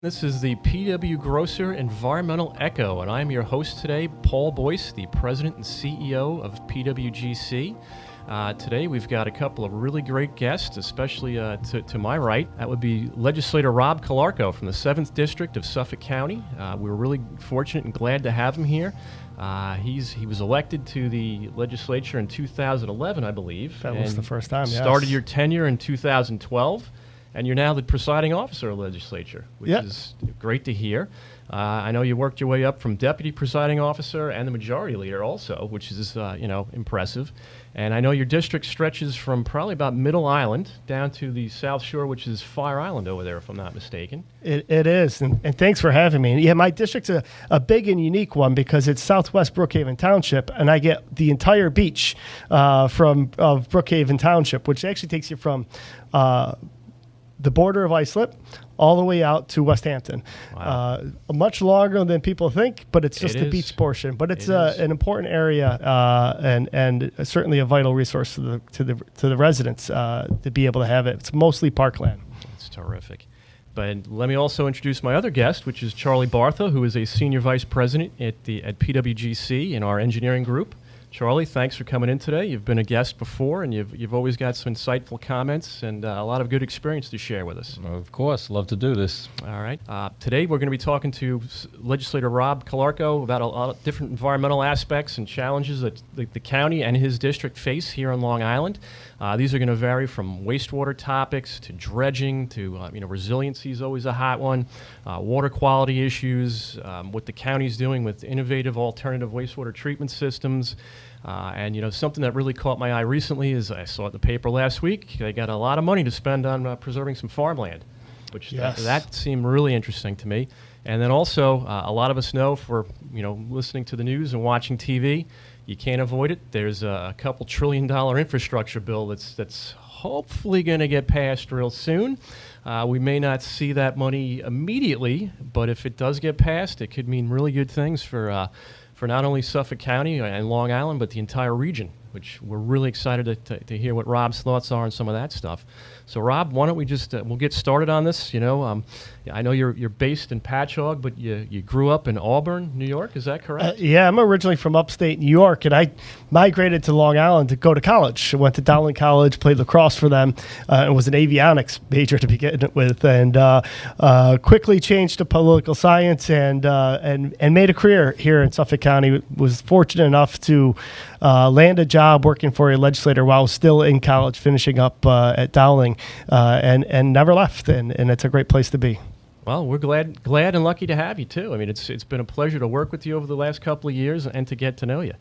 This is the PW Grosser Environmental Echo, and I'm your host today, Paul Boyce, the President and CEO of PWGC. Today we've got a couple of really great guests, especially to my right. That would be Legislator Rob Calarco from the 7th District of Suffolk County. We're really fortunate and glad to have him here. He was elected to the legislature in 2011, I believe. That was the first time, yes. Started your tenure in 2012. And you're now the presiding officer of the legislature, which is great to hear. I know you worked your way up from deputy presiding officer and the majority leader also, which is, impressive. And I know your district stretches from probably about Middle Island down to the South Shore, which is Fire Island over there, if I'm not mistaken. It is, and thanks for having me. Yeah, my district's a big and unique one because it's Southwest Brookhaven Township, and I get the entire beach of Brookhaven Township, which actually takes you from the border of Islip all the way out to West Hampton. Wow. Much longer than people think, but it's just the beach portion. But it's an important area and certainly a vital resource to the residents to be able to have it. It's mostly parkland. It's terrific. But let me also introduce my other guest, which is Charlie Bartha, who is a senior vice president at PWGC in our engineering group. Charlie, thanks for coming in today. You've been a guest before, and you've always got some insightful comments and a lot of good experience to share with us. Of course, love to do this. All right. Today we're going to be talking to Legislator Rob Calarco about a lot of different environmental aspects and challenges that the county and his district face here on Long Island. These are going to vary from wastewater topics to dredging to resiliency is always a hot one, water quality issues, what the county's doing with innovative alternative wastewater treatment systems. And something that really caught my eye recently is I saw it in the paper last week. They got a lot of money to spend on preserving some farmland, which that seemed really interesting to me. And then also, a lot of us know for listening to the news and watching TV, you can't avoid it. There's a couple $1 trillion infrastructure bill that's hopefully going to get passed real soon. We may not see that money immediately, but if it does get passed, it could mean really good things for not only Suffolk County and Long Island, but the entire region, which we're really excited to hear what Rob's thoughts are on some of that stuff. So, Rob, why don't we just we'll get started on this. I know you're based in Patchogue, but you grew up in Auburn, New York. Is that correct? Yeah, I'm originally from upstate New York, and I migrated to Long Island to go to college. I went to Dowling College, played lacrosse for them, and was an avionics major to begin with, and quickly changed to political science and made a career here in Suffolk County. Was fortunate enough to land a job working for a legislator while still in college, finishing up at Dowling, and never left, and it's a great place to be. Well, we're glad and lucky to have you, too. I mean, it's been a pleasure to work with you over the last couple of years and to get to know you.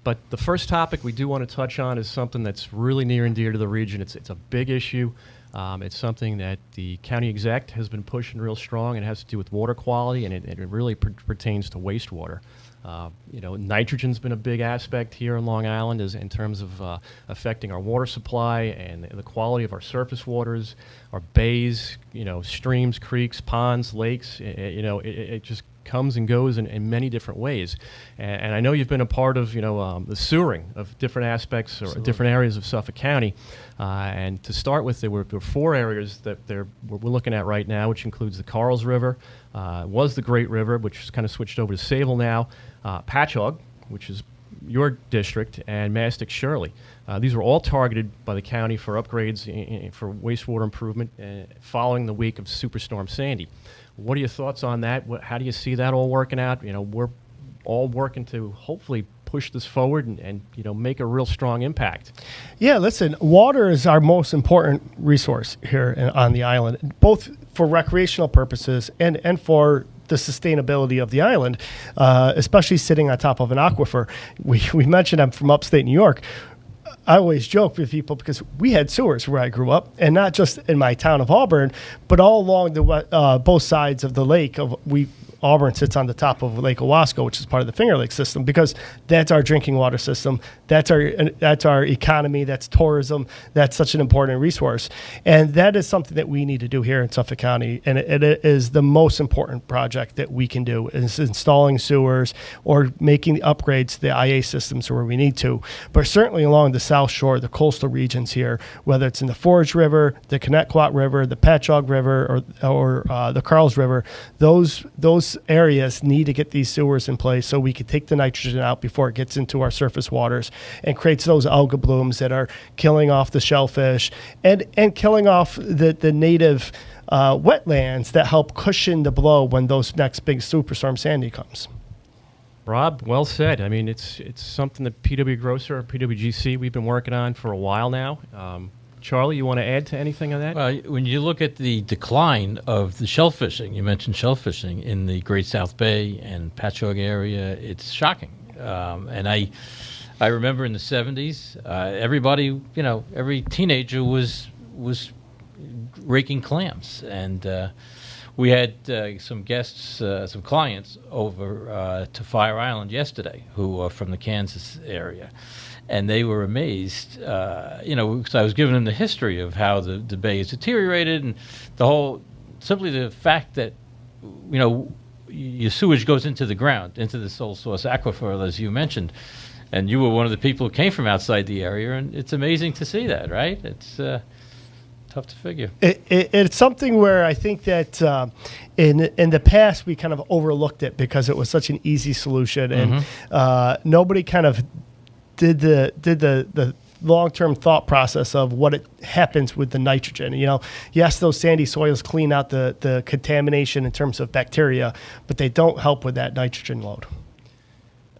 But the first topic we do want to touch on is something that's really near and dear to the region. It's a big issue. It's something that the county exec has been pushing real strong. It has to do with water quality, and it really pertains to wastewater. Nitrogen's been a big aspect here in Long Island in terms of affecting our water supply and the quality of our surface waters, our bays, streams, creeks, ponds, lakes. It just comes and goes in many different ways. And I know you've been a part of, the sewering of different aspects or different areas of Suffolk County. And to start with, there were 4 areas that we're looking at right now, which includes the Carls River, was the Great River, which has kind of switched over to Sayville now, Patchogue, which is your district, and Mastic Shirley. These were all targeted by the county for upgrades for wastewater improvement following the week of Superstorm Sandy. What are your thoughts on that? How do you see that all working out? We're all working to hopefully push this forward and make a real strong impact. Yeah, listen, water is our most important resource here on the island, both for recreational purposes and for the sustainability of the island, especially sitting on top of an aquifer. We mentioned I'm from upstate New York. I always joke with people because we had sewers where I grew up, and not just in my town of Auburn, but all along the both sides of the lake. We Auburn sits on the top of Lake Owasco, which is part of the Finger Lake system, because that's our drinking water system. That's our economy. That's tourism. That's such an important resource. And that is something that we need to do here in Suffolk County. And it is the most important project that we can do, is installing sewers or making the upgrades to the IA systems where we need to. But certainly along the South Shore, the coastal regions here, whether it's in the Forge River, the Connecticut River, the Patchogue River, or the Carls River, those areas need to get these sewers in place so we can take the nitrogen out before it gets into our surface waters and creates those algal blooms that are killing off the shellfish and killing off the native wetlands that help cushion the blow when those next big superstorm Sandy comes. Rob, well said. I mean, it's something that PW Grosser or PWGC we've been working on for a while now. Charlie, you want to add to anything on that? Well, when you look at the decline of the shellfishing, you mentioned shellfishing in the Great South Bay and Patchogue area, it's shocking. And I remember in the 70s, everybody, every teenager was raking clams. And we had some guests, some clients over to Fire Island yesterday who are from the Kansas area. And they were amazed, because I was giving them the history of how the bay is deteriorated and simply the fact that, your sewage goes into the ground, into the sole source aquifer, as you mentioned. And you were one of the people who came from outside the area, and it's amazing to see that, right? It's tough to figure. It's something where I think that in the past we kind of overlooked it because it was such an easy solution, and nobody kind of did the long-term thought process of what happens with the nitrogen. Yes, those sandy soils clean out the contamination in terms of bacteria, but they don't help with that nitrogen load.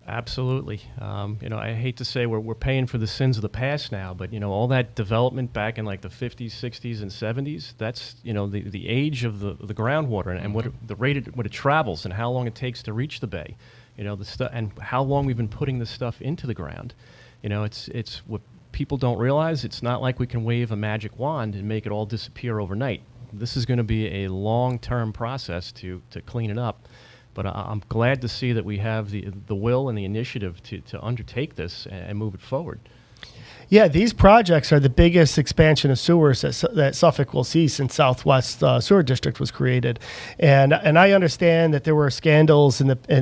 Absolutely. I hate to say we're paying for the sins of the past now, but all that development back in like the 50s, 60s, and 70s, that's the age of the groundwater and what it travels and how long it takes to reach the bay. The stuff and how long we've been putting this stuff into the ground. It's what people don't realize. It's not like we can wave a magic wand and make it all disappear overnight. This is going to be a long-term process to clean it up. But I'm glad to see that we have the will and the initiative to undertake this and move it forward. Yeah, these projects are the biggest expansion of sewers that Suffolk will see since Southwest Sewer District was created, and I understand that there were scandals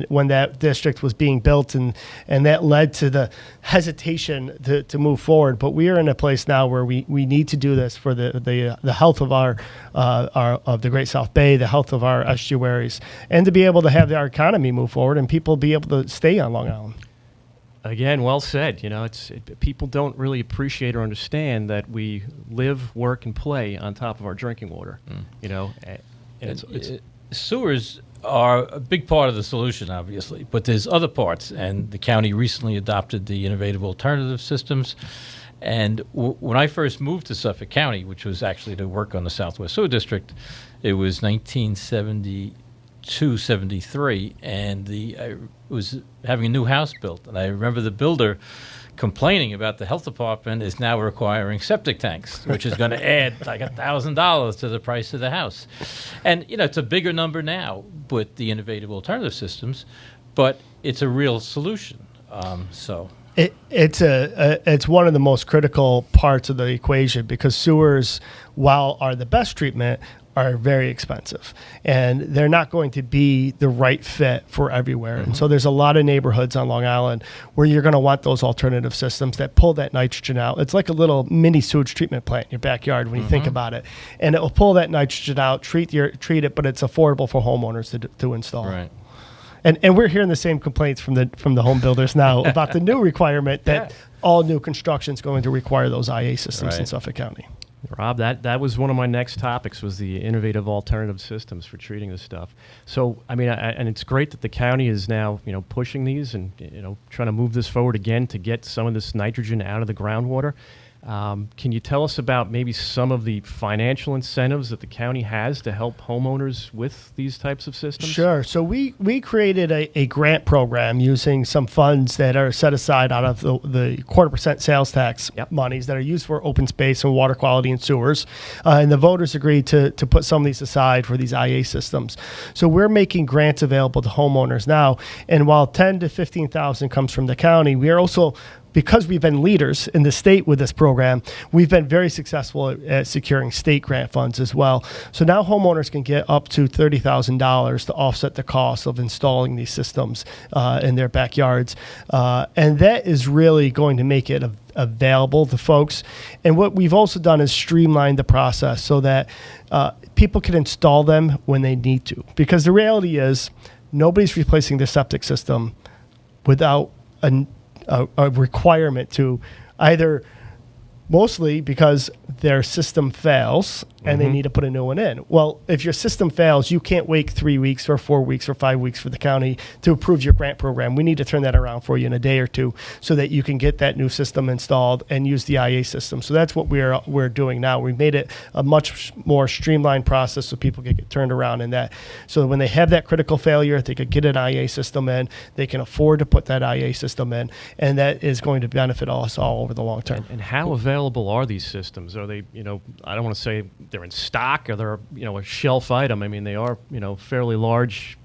when that district was being built, and that led to the hesitation to move forward. But we are in a place now where we need to do this for the health of our of the Great South Bay, the health of our estuaries, and to be able to have our economy move forward and people be able to stay on Long Island. Again, well said. People don't really appreciate or understand that we live, work, and play on top of our drinking water. And sewers are a big part of the solution, obviously, but there's other parts, and the county recently adopted the innovative alternative systems. And when I first moved to Suffolk County, which was actually to work on the Southwest Sewer District, it was 1972-73, and I was having a new house built, and I remember the builder complaining about the health department is now requiring septic tanks, which is going to add like $1,000 to the price of the house. And it's a bigger number now with the innovative alternative systems, but it's a real solution. It's one of the most critical parts of the equation, because sewers, while are the best treatment, are very expensive, and they're not going to be the right fit for everywhere. And so there's a lot of neighborhoods on Long Island where you're going to want those alternative systems that pull that nitrogen out. It's like a little mini sewage treatment plant in your backyard when you think about it, and it will pull that nitrogen out, treat it, but it's affordable for homeowners to install. Right. And we're hearing the same complaints from the home builders now about the new requirement that all new construction is going to require those IA systems in Suffolk County. Rob, that was one of my next topics, was the innovative alternative systems for treating this stuff. So, and it's great that the county is now, pushing these and, trying to move this forward again to get some of this nitrogen out of the groundwater. Can you tell us about maybe some of the financial incentives that the county has to help homeowners with these types of systems? Sure. So we created a grant program using some funds that are set aside out of the 0.25% sales tax monies that are used for open space and water quality and sewers. And the voters agreed to put some of these aside for these IA systems. So we're making grants available to homeowners now. And while 10 to 15,000 comes from the county, we are also, because we've been leaders in the state with this program, we've been very successful at securing state grant funds as well. So now homeowners can get up to $30,000 to offset the cost of installing these systems in their backyards. And that is really going to make it available to folks. And what we've also done is streamline the process so that people can install them when they need to. Because the reality is, nobody's replacing their septic system without a requirement to either, mostly because their system fails and they need to put a new one in. Well, if your system fails, you can't wait 3 weeks or 4 weeks or 5 weeks for the county to approve your grant program. We need to turn that around for you in a day or two so that you can get that new system installed and use the IA system. So that's what we're doing now. We've made it a much more streamlined process so people can get turned around in that. So when they have that critical failure, they could get an IA system in, they can afford to put that IA system in, and that is going to benefit us all over the long term. And how available are these systems? Are they, I don't want to say they're in stock or they're, a shelf item. I mean, they are, fairly large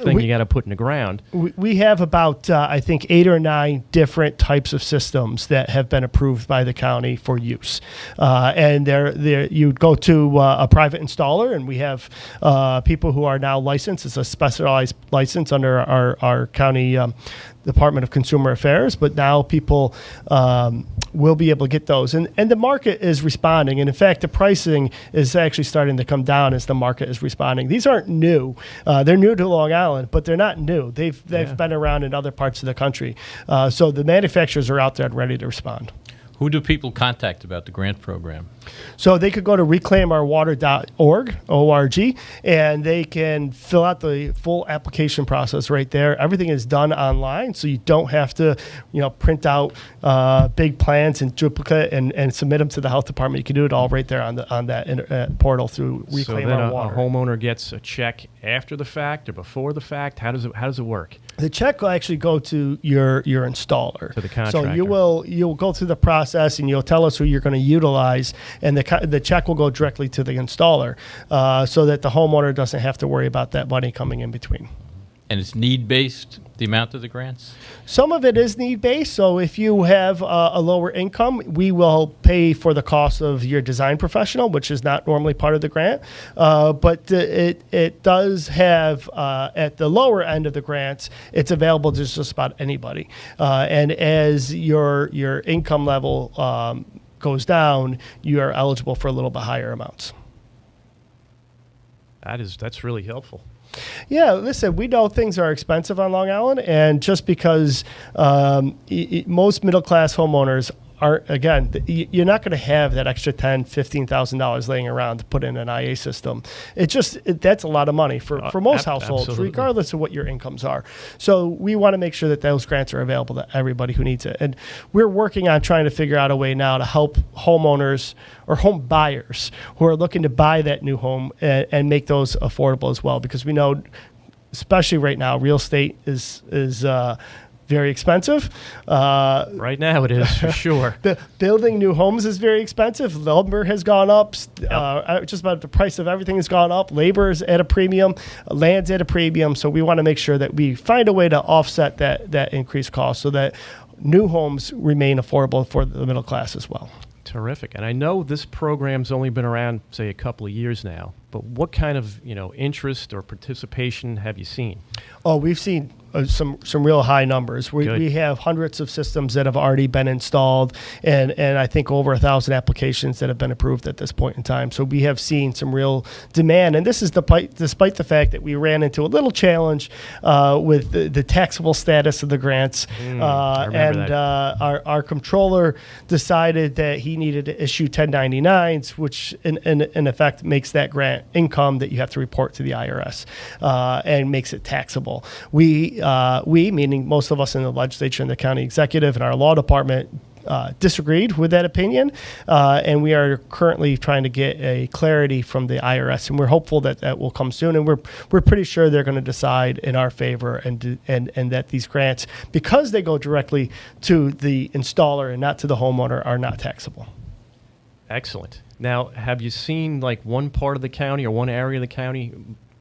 thing you got to put in the ground. We have about, I think, 8 or 9 different types of systems that have been approved by the county for use. And you'd go to a private installer, and we have people who are now licensed. It's a specialized license under our county Department of Consumer Affairs, but now people will be able to get those. And the market is responding. And in fact, the pricing is actually starting to come down as the market is responding. These aren't new. They're new to Long Island, but they're not new. They've been around in other parts of the country. So the manufacturers are out there and ready to respond. Who do people contact about the grant program? So they could go to reclaimourwater.org, O-R-G, and they can fill out the full application process right there. Everything is done online, so you don't have to, print out big plans and duplicate and submit them to the health department. You can do it all right there on that portal through Reclaim Our Water. So then a homeowner gets a check after the fact or before the fact? How does it work? The check will actually go to your installer. To the contractor. So you'll go through the process and you'll tell us who you're going to utilize, and the check will go directly to the installer, so that the homeowner doesn't have to worry about that money coming in between. And it's need-based, the amount of the grants? Some of it is need-based. So if you have a lower income, we will pay for the cost of your design professional, which is not normally part of the grant. But it does have, at the lower end of the grants, it's available to just about anybody. And as your income level goes down, you are eligible for a little bit higher amounts. That's really helpful. Yeah, listen, we know things are expensive on Long Island, and just because most middle-class homeowners aren't, again, you're not going to have that extra $10,000, $15,000 laying around to put in an IA system. That's a lot of money for most households, absolutely. regardless of what your incomes are. So we want to make sure that those grants are available to everybody who needs it. And we're working on trying to figure out a way now to help homeowners or home buyers who are looking to buy that new home and make those affordable as well, because we know, especially right now, real estate is very expensive. Right now it is, for sure. Building new homes is very expensive. Lumber has gone up. Just about the price of everything has gone up. Labor is at a premium. Land's at a premium. So we want to make sure that we find a way to offset that increased cost so that new homes remain affordable for the middle class as well. Terrific. And I know this program's only been around, say, a couple of years now, but what kind of, interest or participation have you seen? Oh, we've seen some real high numbers. We have hundreds of systems that have already been installed, and I think over 1,000 applications that have been approved at this point in time. So we have seen some real demand, and this is despite the fact that we ran into a little challenge with the taxable status of the grants. Our comptroller decided that he needed to issue 1099s, which in effect makes that grant income that you have to report to the IRS, and makes it taxable. We, meaning most of us in the legislature and the county executive and our law department, disagreed with that opinion, and we are currently trying to get a clarity from the IRS, and we're hopeful that that will come soon. And we're pretty sure they're going to decide in our favor, and that these grants, because they go directly to the installer and not to the homeowner, are not taxable. Excellent. Now, have you seen like one part of the county or one area of the county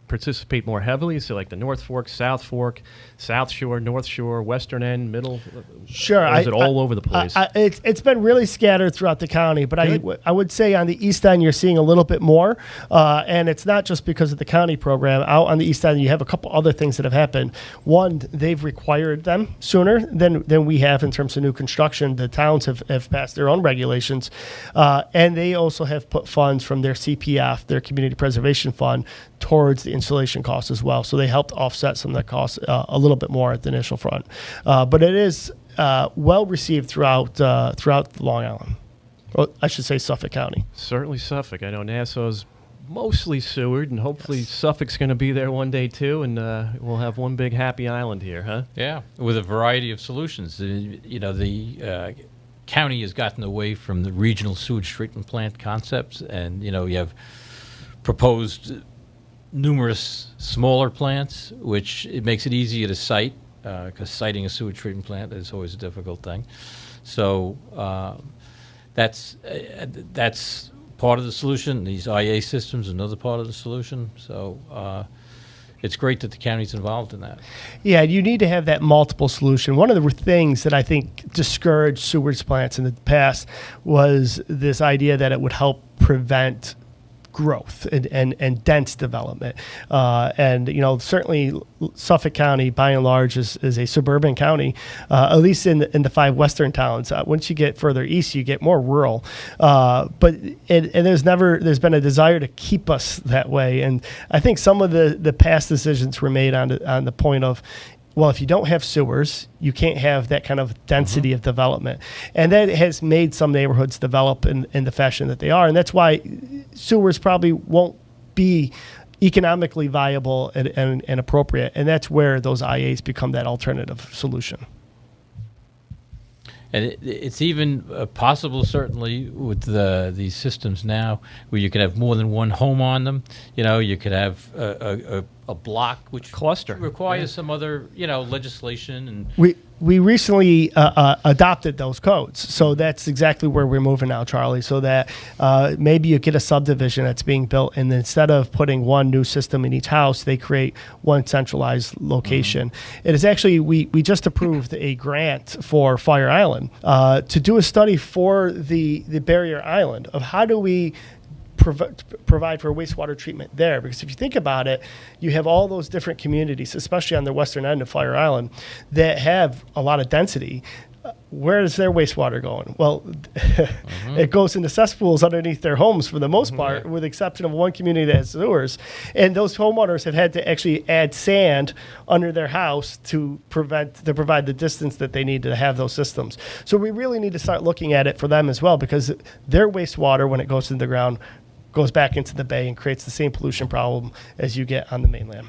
participate more heavily? So like the North Fork, South Shore, North Shore, Western End, Middle? Sure. Or is it all over the place? It's been really scattered throughout the county, but I would say on the East End you're seeing a little bit more, and it's not just because of the county program. Out on the East End you have a couple other things that have happened. One, they've required them sooner than we have in terms of new construction. The towns have passed their own regulations, and they also have put funds from their CPF, their Community Preservation Fund, towards the installation costs as well. So they helped offset some of the costs a little bit more at the initial front. But it is well received throughout Long Island. Or I should say Suffolk County. Certainly Suffolk. I know Nassau's mostly sewered, and hopefully Suffolk's going to be there one day too, and we'll have one big happy island here, huh? Yeah, with a variety of solutions. The county has gotten away from the regional sewage treatment plant concepts, and you have proposed numerous smaller plants, which it makes it easier to site, because siting a sewage treatment plant is always a difficult thing. So that's part of the solution. These IA systems are another part of the solution. So it's great that the county's involved in that. Yeah, you need to have that multiple solution. One of the things that I think discouraged sewage plants in the past was this idea that it would help prevent growth and dense development. And certainly Suffolk County, by and large, is a suburban county, at least in the 5 western towns. Once you get further east, you get more rural. But there's been a desire to keep us that way. And I think some of the past decisions were made on the point of, well, if you don't have sewers, you can't have that kind of density of development. And that has made some neighborhoods develop in the fashion that they are. And that's why sewers probably won't be economically viable and appropriate. And that's where those IAs become that alternative solution. And it's even possible, certainly, with these systems now, where you could have more than one home on them. You could have a block, which cluster requires some other, legislation. And we recently adopted those codes, so that's exactly where we're moving now, Charlie. So that maybe you get a subdivision that's being built, and instead of putting one new system in each house, they create one centralized location. It is actually we just approved a grant for Fire Island to do a study for the barrier island of how do we provide for wastewater treatment there. Because if you think about it, you have all those different communities, especially on the western end of Fire Island, that have a lot of density. Where is their wastewater going? Well, it goes into cesspools underneath their homes for the most part, with the exception of one community that has sewers. And those homeowners have had to actually add sand under their house to provide the distance that they need to have those systems. So we really need to start looking at it for them as well, because their wastewater, when it goes into the ground, goes back into the bay and creates the same pollution problem as you get on the mainland.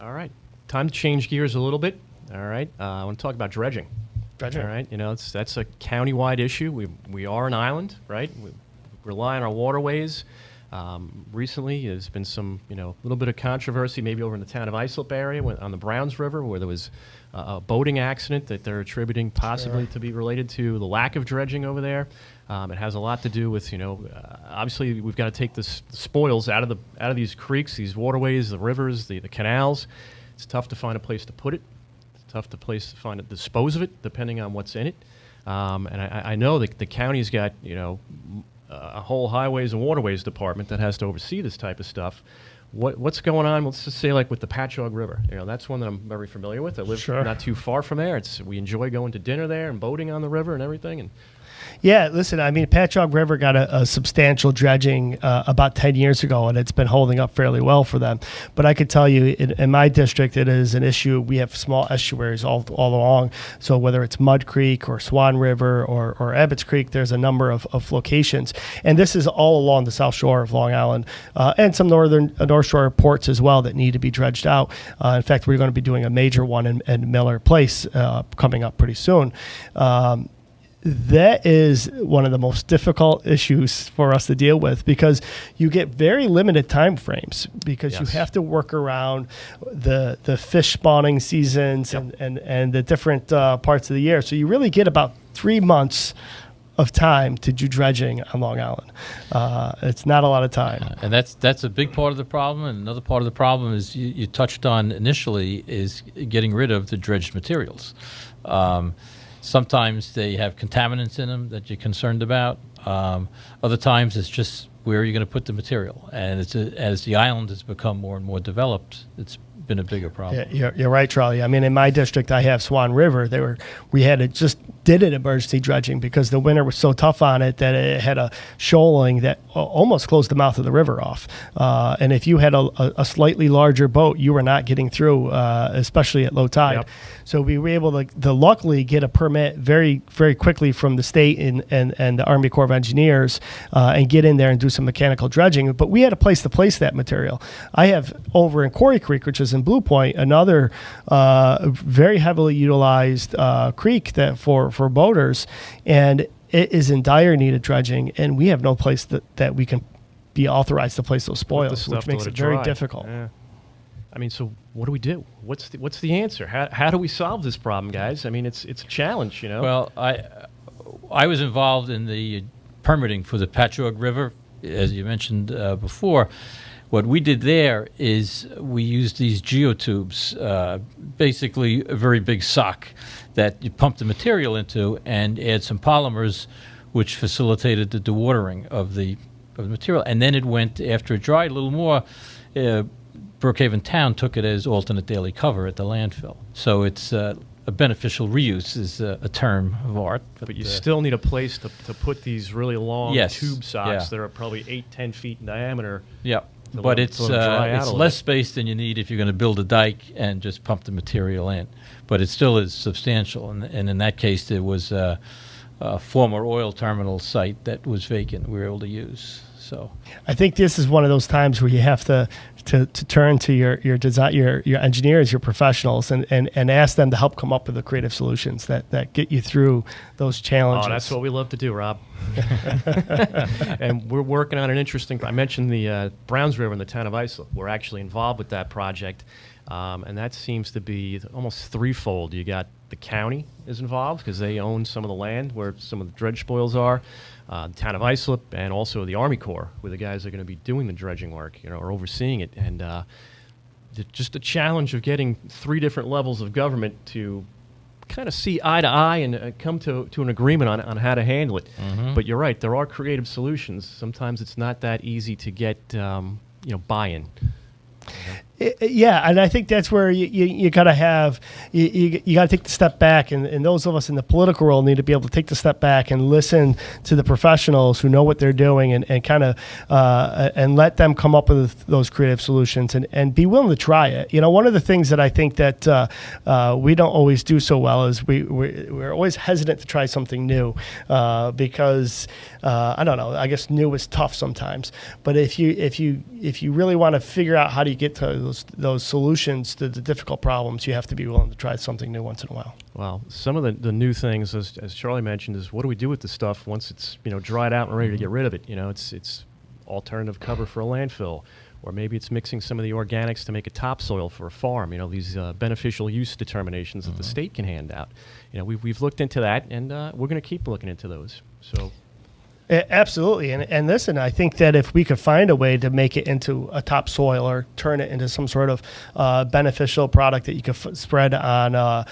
All right. Time to change gears a little bit. All right. I want to talk about dredging. All right. That's a countywide issue. We are an island, right? We rely on our waterways. Recently, there's been some, little bit of controversy maybe over in the town of Islip area on the Browns River, where there was a boating accident that they're attributing possibly to be related to the lack of dredging over there. It has a lot to do with, obviously we've got to take the spoils out of these creeks, these waterways, the rivers, the canals. It's tough to find a place to put it. It's tough to dispose of it, depending on what's in it. And I know that the county's got, a whole highways and waterways department that has to oversee this type of stuff. What's going on? Let's just say, like with the Patchogue River. That's one that I'm very familiar with. I live not too far from there. We enjoy going to dinner there and boating on the river and everything. And yeah, listen, I mean, Patchogue River got a substantial dredging about 10 years ago, and it's been holding up fairly well for them. But I could tell you, in my district, it is an issue. We have small estuaries all along. So whether it's Mud Creek or Swan River or Abbott's Creek, there's a number of locations. And this is all along the south shore of Long Island, and some North Shore ports as well that need to be dredged out. In fact, we're going to be doing a major one in Miller Place coming up pretty soon. that is one of the most difficult issues for us to deal with, because you get very limited time frames, because you Yes. have to work around the fish spawning seasons and the different parts of the year. So you really get about 3 months of time to do dredging on Long Island. It's not a lot of time. And that's a big part of the problem. And another part of the problem is you touched on initially is getting rid of the dredged materials. Sometimes they have contaminants in them that you're concerned about. Other times it's just where you're going to put the material. And as the island has become more and more developed, it's been a bigger problem. Yeah, you're right, Charlie. I mean, in my district, I have Swan River. We had to just did it emergency dredging because the winter was so tough on it that it had a shoaling that almost closed the mouth of the river off. And if you had a slightly larger boat, you were not getting through, especially at low tide. Yep. So we were able to luckily get a permit very, very quickly from the state and the Army Corps of Engineers and get in there and do some mechanical dredging. But we had a place to place that material. I have over in Quarry Creek, which is in Blue Point, another very heavily utilized creek that for boaters, and it is in dire need of dredging, and we have no place that we can be authorized to place those spoils, which makes it very difficult. Yeah. I mean, so what do we do? What's the answer? How do we solve this problem, guys? I mean, it's a challenge, you know. Well, I was involved in the permitting for the Patchogue River, as you mentioned before. What we did there is we used these geotubes, basically a very big sock that you pump the material into and add some polymers, which facilitated the dewatering of the material. And then it went, after it dried a little more, Brookhaven Town took it as alternate daily cover at the landfill. So it's a beneficial reuse is a term of art. But you still need a place to put these really long Yes, tube socks yeah. that are probably 8-10 feet in diameter. Yeah. To But let it's them dry out a it's little less bit. space than you need if you're going to build a dike and just pump the material in. But it still is substantial. And in that case, there was a former oil terminal site that was vacant we were able to use. So I think this is one of those times where you have to turn to your design, your engineers, your professionals, and ask them to help come up with the creative solutions that get you through those challenges. Oh, that's what we love to do, Rob. And we're working on an interesting. I mentioned the Browns River in the town of Islip. We're actually involved with that project, and that seems to be almost threefold. You got the county is involved because they own some of the land where some of the dredge spoils are. The town of Islip, and also the Army Corps, where the guys are going to be doing the dredging work, or overseeing it. And just the challenge of getting 3 different levels of government to kind of see eye to eye and come to an agreement on how to handle it. Mm-hmm. But you're right, there are creative solutions. Sometimes it's not that easy to get buy-in. Yeah, and I think that's where you got to have you got to take the step back, and those of us in the political world need to be able to take the step back and listen to the professionals who know what they're doing, and kind of and let them come up with those creative solutions, and be willing to try it. One of the things that I think that we don't always do so well is we're always hesitant to try something new because I don't know. I guess new is tough sometimes, but if you really want to figure out how do you get to those solutions to the difficult problems, you have to be willing to try something new once in a while. Well, some of the new things, as Charlie mentioned, is what do we do with the stuff once it's dried out and ready to get rid of it? It's alternative cover for a landfill, or maybe it's mixing some of the organics to make a topsoil for a farm. These beneficial use determinations that the state can hand out. We've looked into that, and we're going to keep looking into those. So. Absolutely, and listen, I think that if we could find a way to make it into a topsoil or turn it into some sort of beneficial product that you could spread on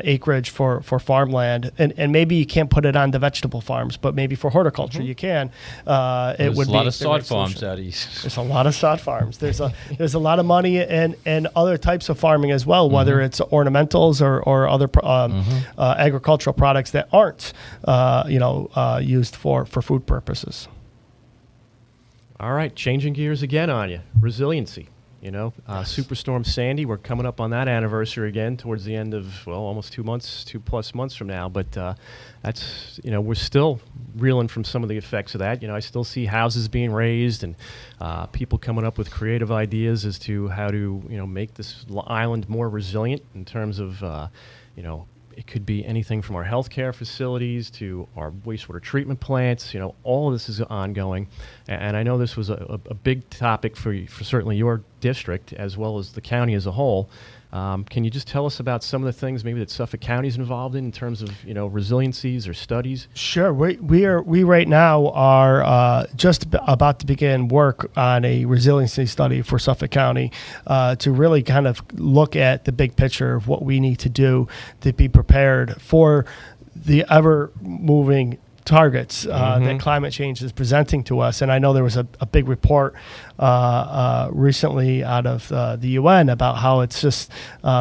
acreage for farmland, and maybe you can't put it on the vegetable farms, but maybe for horticulture you can. There's a lot of sod farms out east. There's a lot of sod farms. There's a lot of money in other types of farming as well, whether it's ornamentals or other agricultural products that aren't used for food purposes. All right, changing gears again on you. Resiliency. Superstorm Sandy, we're coming up on that anniversary again towards the end of, almost 2+ months from now. But that's, we're still reeling from some of the effects of that. I still see houses being raised and people coming up with creative ideas as to how to, make this island more resilient in terms of, It could be anything from our healthcare facilities to our wastewater treatment plants. All of this is ongoing. And I know this was a big topic for certainly your district as well as the county as a whole. Can you just tell us about some of the things maybe that Suffolk County is involved in terms of resiliencies or studies? Sure. We right now are just about to begin work on a resiliency study for Suffolk County to really kind of look at the big picture of what we need to do to be prepared for the ever-moving targets that climate change is presenting to us. And I know there was a big report recently out of the UN about how it's just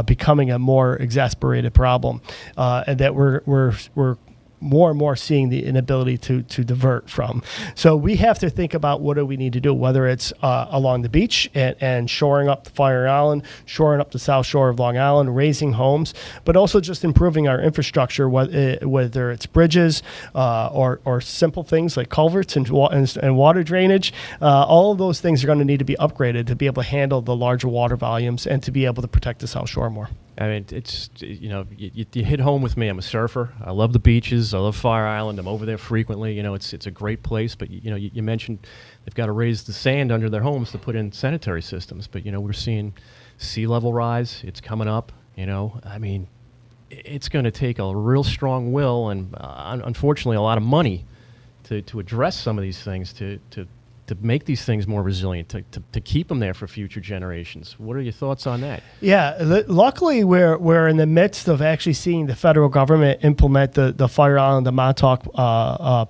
becoming a more exasperated problem, and that we're more and more seeing the inability to divert from. So we have to think about what do we need to do, whether it's along the beach and shoring up the Fire Island, shoring up the South Shore of Long Island, raising homes, but also just improving our infrastructure, whether it's bridges or simple things like culverts and water drainage. All of those things are going to need to be upgraded to be able to handle the larger water volumes and to be able to protect the South Shore more. I mean, it's, you hit home with me. I'm a surfer. I love the beaches. I love Fire Island. I'm over there frequently. It's a great place. But, you mentioned they've got to raise the sand under their homes to put in sanitary systems. But, we're seeing sea level rise. It's coming up. I mean, it's going to take a real strong will and, unfortunately, a lot of money to address some of these things, to make these things more resilient, to keep them there for future generations. What are your thoughts on that? Yeah, luckily we're in the midst of actually seeing the federal government implement the Fire Island to Montauk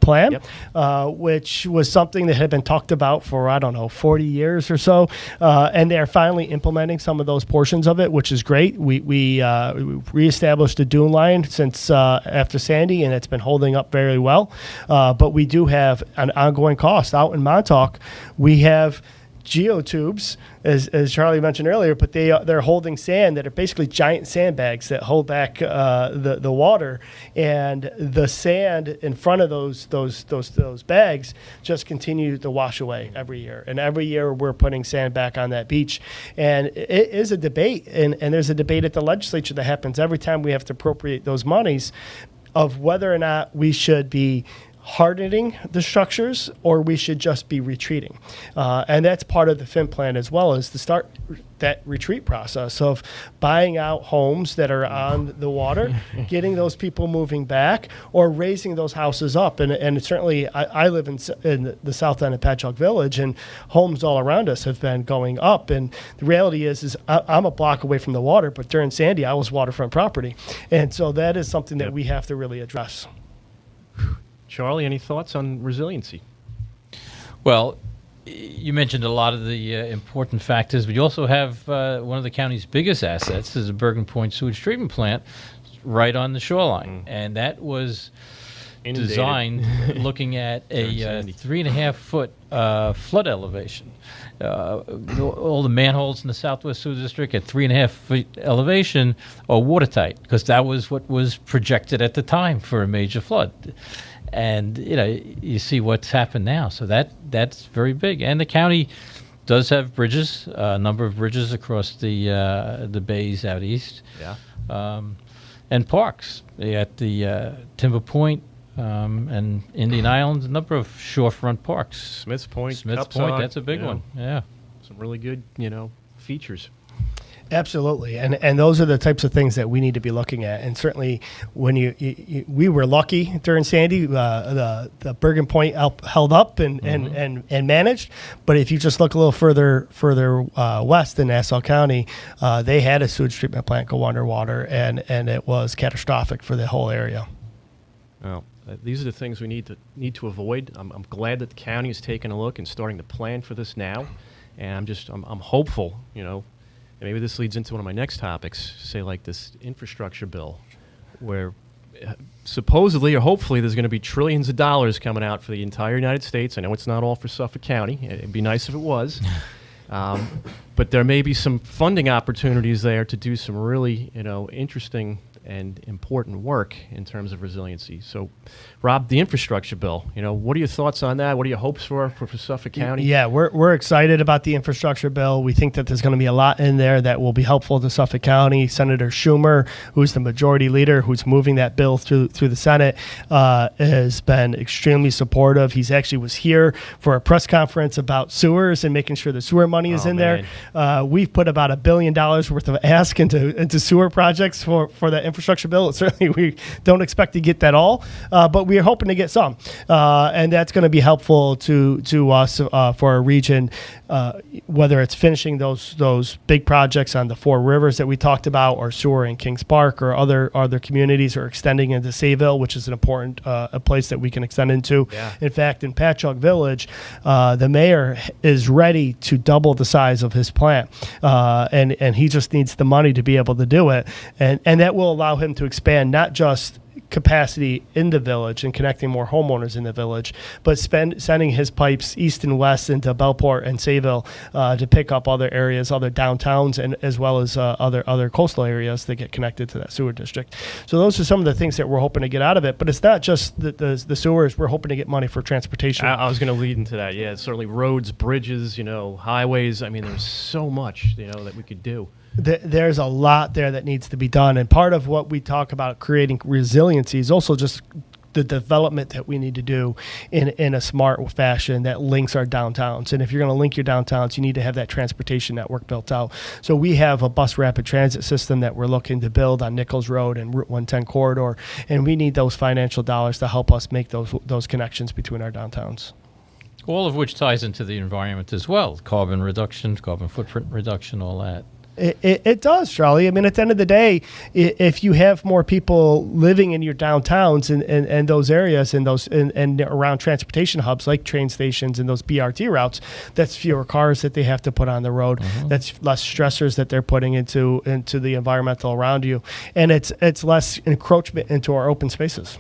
plan, Yep. Which was something that had been talked about for, 40 years or so. And they're finally implementing some of those portions of it, which is great. We reestablished the dune line since after Sandy, and it's been holding up very well. But we do have an ongoing cost out in Montauk. We have geotubes, as Charlie mentioned earlier, but they're holding sand that are basically giant sandbags that hold back the water, and the sand in front of those bags just continue to wash away every year. And every year we're putting sand back on that beach, and it is a debate, and there's a debate at the legislature that happens every time we have to appropriate those monies of whether or not we should be hardening the structures or we should just be retreating. And that's part of the FIM plan as well, is to start that retreat process of buying out homes that are on the water, getting those people moving back, or raising those houses up. And certainly I live in the south end of Patchogue Village, and homes all around us have been going up. And the reality is I'm a block away from the water, but during Sandy, I was waterfront property. And so that is something that we have to really address. Charlie, any thoughts on resiliency? Well, you mentioned a lot of the important factors, but you also have one of the county's biggest assets is the Bergen Point sewage treatment plant right on the shoreline. And that was Inundated. Designed looking at a 3.5-foot flood elevation. All the manholes in the Southwest Sewer District at 3.5-foot elevation are watertight, because that was what was projected at the time for a major flood. And you see what's happened now, so that's very big. And the county does have bridges, a number of bridges across the bays out east, and parks. They got the Timber Point and Indian Island, a number of shorefront parks. Smith's Point, that's a big one. Yeah, some really good features. Absolutely, and those are the types of things that we need to be looking at. And certainly, when we were lucky during Sandy, the Bergen Point held up and managed. But if you just look a little further west in Nassau County, they had a sewage treatment plant go underwater, and it was catastrophic for the whole area. Well, these are the things we need to avoid. I'm glad that the county is taking a look and starting to plan for this now, and I'm hopeful, and maybe this leads into one of my next topics, say like this infrastructure bill, where supposedly or hopefully there's going to be trillions of dollars coming out for the entire United States. I know it's not all for Suffolk County. It'd be nice if it was. But there may be some funding opportunities there to do some really, interesting and important work in terms of resiliency. So, Rob, the infrastructure bill, what are your thoughts on that? What are your hopes for Suffolk County? Yeah, we're excited about the infrastructure bill. We think that there's going to be a lot in there that will be helpful to Suffolk County. Senator Schumer, who's the majority leader, who's moving that bill through the Senate, has been extremely supportive. He's actually was here for a press conference about sewers and making sure the sewer money is in there. We've put about $1 billion worth of ask into sewer projects for that infrastructure bill. Certainly, we don't expect to get that all, but we are hoping to get some, and that's going to be helpful to us for our region, whether it's finishing those big projects on the four rivers that we talked about, or sewer in Kings Park, or other communities, or extending into Sayville, which is an important a place that we can extend into. Yeah. In fact, in Patchogue Village, the mayor is ready to double the size of his plant, and he just needs the money to be able to do it, and that will allow him to expand not just capacity in the village and connecting more homeowners in the village, but sending his pipes east and west into Bellport and Sayville to pick up other areas, other downtowns, and as well as other coastal areas that get connected to that sewer district. So those are some of the things that we're hoping to get out of it. But it's not just the sewers. We're hoping to get money for transportation. I was going to lead into that. Yeah, certainly roads, bridges, highways. I mean, there's so much that we could do. There's a lot there that needs to be done, and part of what we talk about creating resiliency is also just the development that we need to do in a smart fashion that links our downtowns. And if you're going to link your downtowns, you need to have that transportation network built out. So we have a bus rapid transit system that we're looking to build on Nichols Road and Route 110 corridor, and we need those financial dollars to help us make those connections between our downtowns. All of which ties into the environment as well: carbon reduction, carbon footprint reduction, all that. It does, Charlie. I mean, at the end of the day, if you have more people living in your downtowns and those areas and around transportation hubs like train stations and those BRT routes, that's fewer cars that they have to put on the road. Mm-hmm. That's less stressors that they're putting into the environmental around you, and it's less encroachment into our open spaces.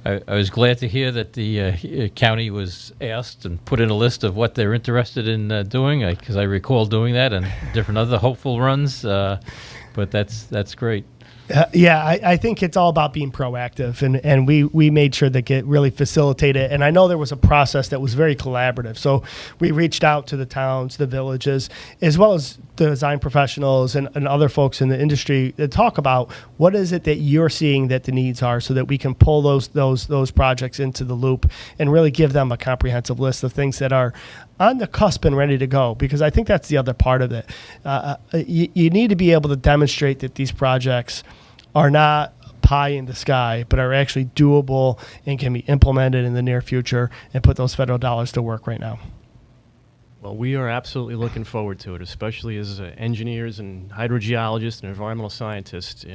I was glad to hear that the county was asked and put in a list of what they're interested in doing, because I recall doing that and different other hopeful runs, but that's great. I think it's all about being proactive, and we made sure that get really facilitated. And I know there was a process that was very collaborative. So we reached out to the towns, the villages, as well as the design professionals and other folks in the industry to talk about what is it that you're seeing that the needs are, so that we can pull those projects into the loop and really give them a comprehensive list of things that are on the cusp and ready to go. Because I think that's the other part of it. You need to be able to demonstrate that these projects are not pie in the sky, but are actually doable and can be implemented in the near future, and put those federal dollars to work right now. Well, we are absolutely looking forward to it, especially as engineers and hydrogeologists and environmental scientists.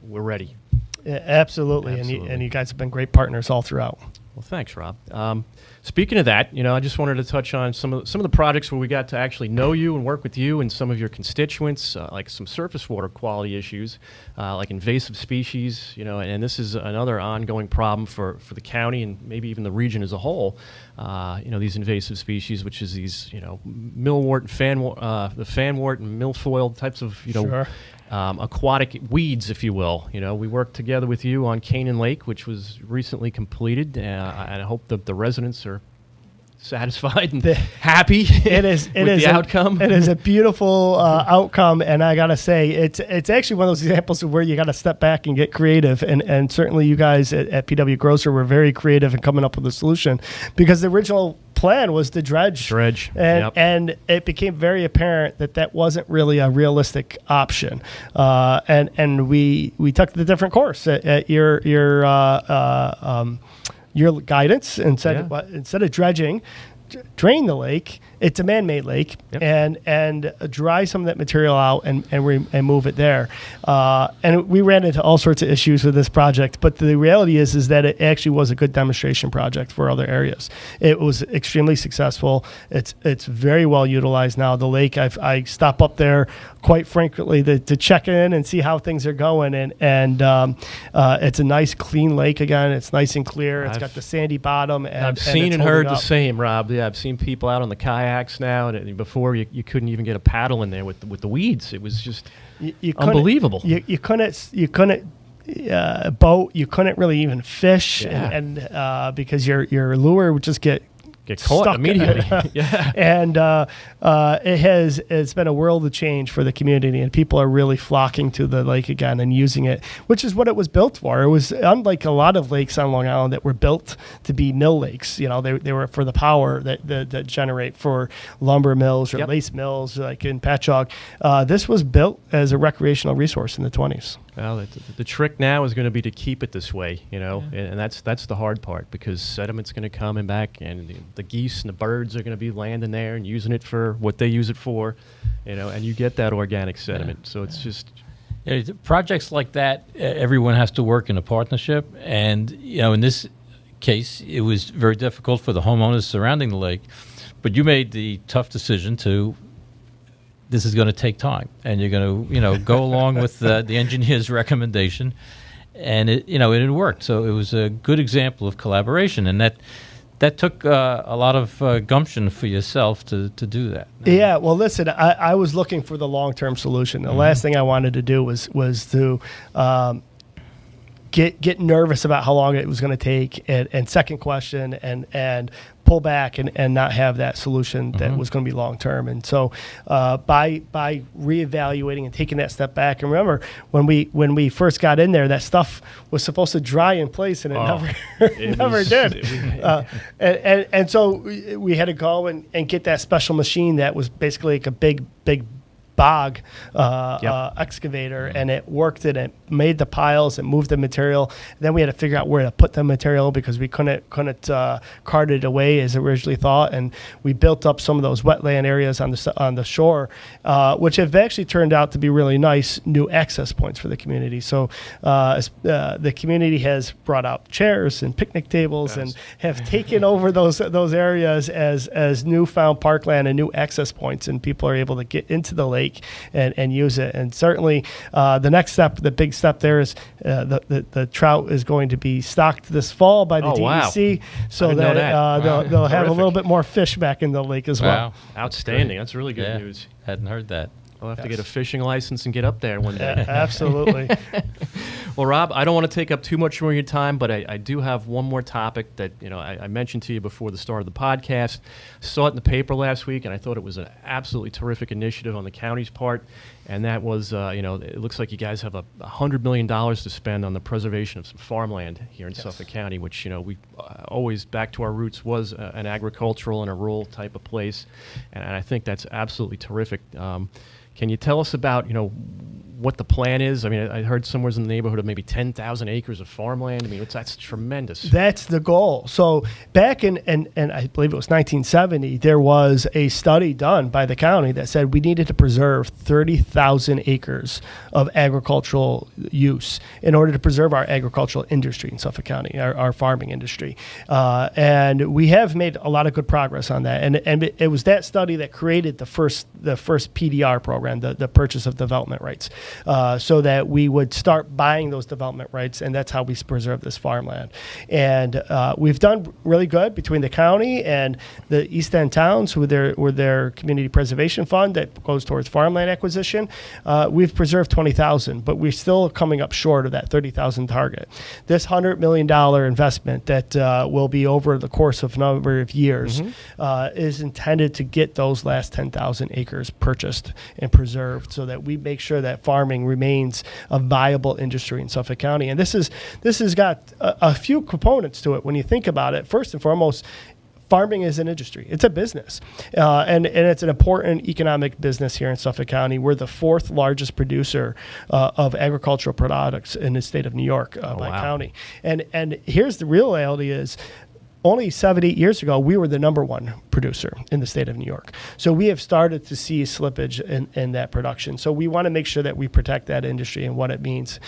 We're ready. Yeah, absolutely. And you guys have been great partners all throughout. Well, thanks, Rob. Speaking of that, I just wanted to touch on some of the projects where we got to actually know you and work with you and some of your constituents, like some surface water quality issues, like invasive species, and this is another ongoing problem for the county and maybe even the region as a whole. These invasive species, which is these, millwort and the fanwort and milfoil types of, Sure. Aquatic weeds, if you will. We worked together with you on Canaan Lake, which was recently completed, and I hope that the residents are satisfied and happy with the outcome. It is a beautiful outcome, and I gotta say, it's actually one of those examples of where you gotta step back and get creative, and certainly you guys at PW Grosser were very creative in coming up with a solution, because the original plan was to dredge, and it became very apparent that wasn't really a realistic option, and we took the different course at your guidance, and said, instead of dredging, drain the lake. It's a man-made lake, and dry some of that material out and move it there. And we ran into all sorts of issues with this project, but the reality is that it actually was a good demonstration project for other areas. It was extremely successful. It's very well utilized now. The lake, I stop up there quite frequently to check in and see how things are going, and it's a nice clean lake again. It's nice and clear. It's got the sandy bottom. And I've seen and heard the same, Rob. Yeah, I've seen people out on the kayaks now, and before you couldn't even get a paddle in there with the weeds. It was just unbelievable. You couldn't boat. You couldn't really even fish, Yeah. and because your lure would just get caught stuck. immediately. Yeah. And it's been a world of change for the community, and people are really flocking to the lake again and using it, which is what it was built for. It was unlike a lot of lakes on Long Island that were built to be mill lakes. You know, they were for the power that generate for lumber mills or Yep. lace mills, like in Patchogue. This was built as a recreational resource in the 20s. Well, the trick now is going to be to keep it this way, and that's the hard part, because sediment's going to come in back, and the geese and the birds are going to be landing there and using it for what they use it for, and you get that organic sediment. Yeah. So it's just projects like that. Everyone has to work in a partnership, and in this case, it was very difficult for the homeowners surrounding the lake. But you made the tough decision to. This is going to take time, and you're going to, go along with the engineer's recommendation, and it worked. So it was a good example of collaboration, and that took a lot of gumption for yourself to do that. Yeah, well, listen, I was looking for the long-term solution. The last thing I wanted to do was to get nervous about how long it was going to take, and second question, and pull back and not have that solution that was going to be long term. And so by reevaluating and taking that step back, and remember when we first got in there, that stuff was supposed to dry in place, and it never did. And so we had to go and get that special machine that was basically like a big bog excavator, and it worked, and it made the piles and moved the material. Then we had to figure out where to put the material, because we couldn't cart it away as originally thought. And we built up some of those wetland areas on the shore, which have actually turned out to be really nice new access points for the community. So the community has brought out chairs and picnic tables and have taken over those areas as newfound parkland and new access points, and people are able to get into the lake and use it. And certainly the next step, the big step there is the trout is going to be stocked this fall by the DEC, so that they'll have a little bit more fish back in the lake as well. Outstanding. That's really good news. Hadn't heard that. I'll have to get a fishing license and get up there one day. Absolutely. Well, Rob, I don't want to take up too much more of your time, but I do have one more topic that I mentioned to you before the start of the podcast. Saw it in the paper last week, and I thought it was an absolutely terrific initiative on the county's part. And that was, it looks like you guys have $100 million to spend on the preservation of some farmland here in Suffolk County, which we always, back to our roots, was an agricultural and a rural type of place, and I think that's absolutely terrific. Can you tell us about, what the plan is? I mean, I heard somewhere in the neighborhood of maybe 10,000 acres of farmland. I mean, that's tremendous. That's the goal. So back in, and I believe it was 1970, there was a study done by the county that said we needed to preserve 30,000 acres of agricultural use in order to preserve our agricultural industry in Suffolk County, our farming industry. And we have made a lot of good progress on that. And it was that study that created the first PDR program, the purchase of development rights. So that we would start buying those development rights, and that's how we preserve this farmland. And we've done really good between the county and the East End towns with their community preservation fund that goes towards farmland acquisition. We've preserved 20,000, but we're still coming up short of that 30,000 target. This $100 million investment that will be over the course of a number of years is intended to get those last 10,000 acres purchased and preserved, so that we make sure that farming remains a viable industry in Suffolk County. And this has got a few components to it when you think about it. First and foremost, farming is an industry. It's a business. And it's an important economic business here in Suffolk County. We're the fourth largest producer of agricultural products in the state of New York by county. And here's the real reality is, only 7-8 years ago, we were the number one producer in the state of New York. So we have started to see slippage in that production. So we want to make sure that we protect that industry and what it means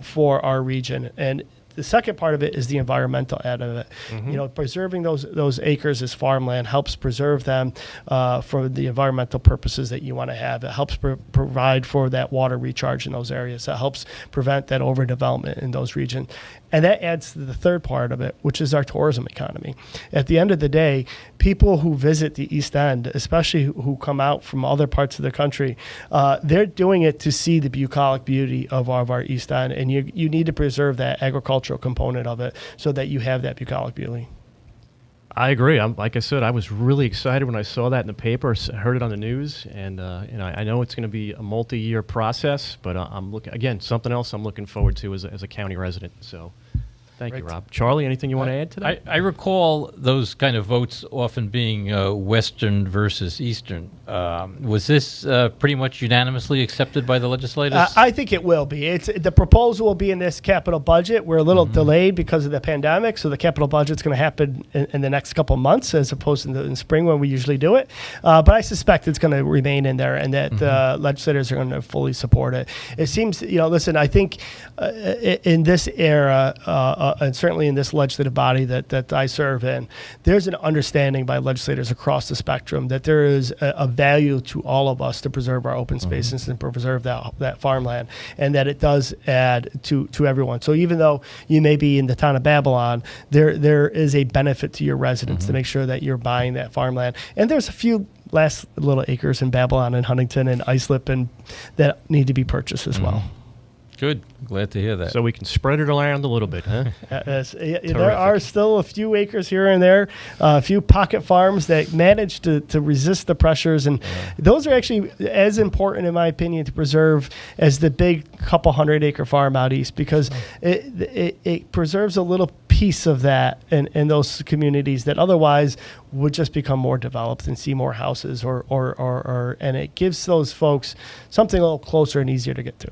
for our region. And the second part of it is the environmental end of it. Preserving those acres as farmland helps preserve them for the environmental purposes that you want to have. It helps provide for that water recharge in those areas. It helps prevent that overdevelopment in those regions. And that adds to the third part of it, which is our tourism economy. At the end of the day, people who visit the East End, especially who come out from other parts of the country, they're doing it to see the bucolic beauty of our East End. And you need to preserve that agricultural component of it so that you have that bucolic beauty. I agree. Like I said, I was really excited when I saw that in the paper, heard it on the news, and I know it's going to be a multi-year process, but I'm looking, again, something else I'm looking forward to as a county resident. So thank you, Rob. Charlie, anything you want to add to that? I recall those kind of votes often being Western versus Eastern. Was this pretty much unanimously accepted by the legislators? I think it will be. The proposal will be in this capital budget. We're a little delayed because of the pandemic, so the capital budget's going to happen in the next couple of months as opposed to in spring when we usually do it. But I suspect it's going to remain in there and that legislators are going to fully support it. It seems, listen, I think in this era, and certainly in this legislative body that I serve in, there's an understanding by legislators across the spectrum that there is a value to all of us to preserve our open spaces and preserve that farmland, and that it does add to everyone. So even though you may be in the town of Babylon, there is a benefit to your residents to make sure that you're buying that farmland. And there's a few last little acres in Babylon and Huntington and Islip and that need to be purchased as well. Good. Glad to hear that. So we can spread it around a little bit, huh? There are still a few acres here and there, a few pocket farms that manage to resist the pressures. And those are actually as important, in my opinion, to preserve as the big couple 100-acre farm out east, because it preserves a little piece of that in those communities that otherwise would just become more developed and see more houses and it gives those folks something a little closer and easier to get to.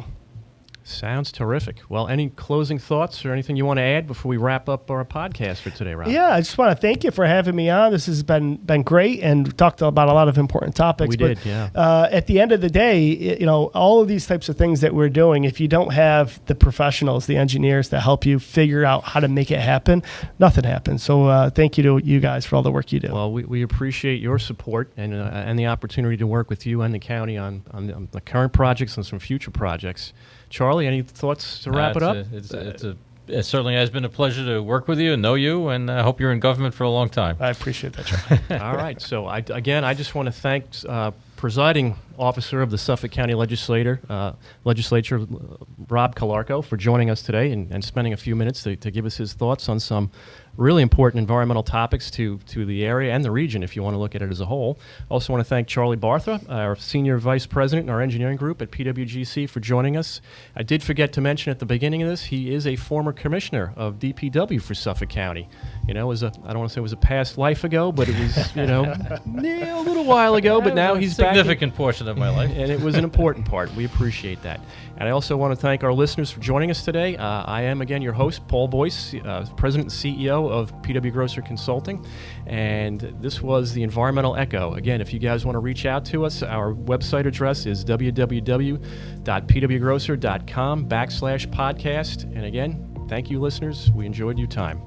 Sounds terrific. Well, any closing thoughts or anything you want to add before we wrap up our podcast for today, Rob? Yeah, I just want to thank you for having me on. This has been great, and talked about a lot of important topics. We did, yeah. At the end of the day, all of these types of things that we're doing, if you don't have the professionals, the engineers that help you figure out how to make it happen, nothing happens. So thank you to you guys for all the work you do. Well, we appreciate your support and the opportunity to work with you and the county on the current projects and some future projects. Charlie, any thoughts to wrap it up? It certainly has been a pleasure to work with you and know you, and I hope you're in government for a long time. I appreciate that, Charlie. All right. So, I just want to thank presiding officer of the Suffolk County Legislature, Rob Calarco, for joining us today and spending a few minutes to give us his thoughts on some really important environmental topics to the area and the region, if you want to look at it as a whole. Also want to thank Charlie Bartha, our Senior Vice President in our engineering group at PWGC, for joining us. I did forget to mention at the beginning of this, he is a former commissioner of DPW for Suffolk County. I don't want to say it was a past life ago, but it was, a little while ago, but now he's back. Significant portion of my life. And it was an important part. We appreciate that. And I also want to thank our listeners for joining us today. I am, again, your host, Paul Boyce, President and CEO of PW Grosser Consulting. And this was the Environmental Echo. Again, if you guys want to reach out to us, our website address is www.pwgrosser.com/podcast. And again, thank you, listeners. We enjoyed your time.